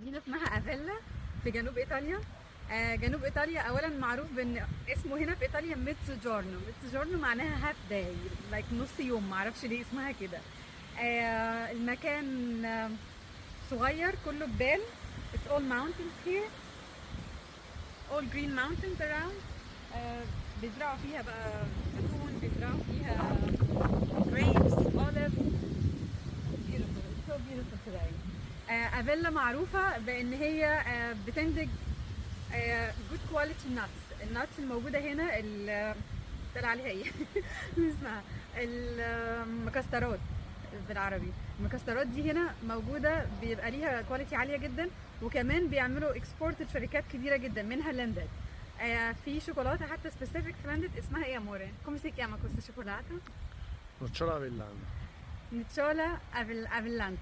مدينة اسمها افيلا في جنوب ايطاليا. جنوب ايطاليا اولا معروف بان اسمه هنا في ايطاليا ميتزوجورنو. ميتزوجورنو معناها هاف داي، لايك نص يوم، معرفش ليه اسمها كده. المكان صغير، كله جبال. It's all mountains here, all green mountains around. بيزرعوا فيها بقى زيتون، بيزرعوا فيها grapes, olive. Beautiful, it's so beautiful today. افيلا معروفة بان هي بتنتج good quality nuts. الناتس الموجودة هنا طلع عليها ايه؟ اسمها المكسرات بالعربي. المكسرات دي هنا موجودة، بيبقى ليها كواليتي عالية جدا، وكمان بيعملوا اكسبورت لشركات كبيرة جدا منها لاندت. في شوكولاتة حتى سبيسيفيك في لاندت اسمها ايه يا موري؟ Come si chiama questa cioccolata? Nocciola avellana. نيتشولا افيلانتا.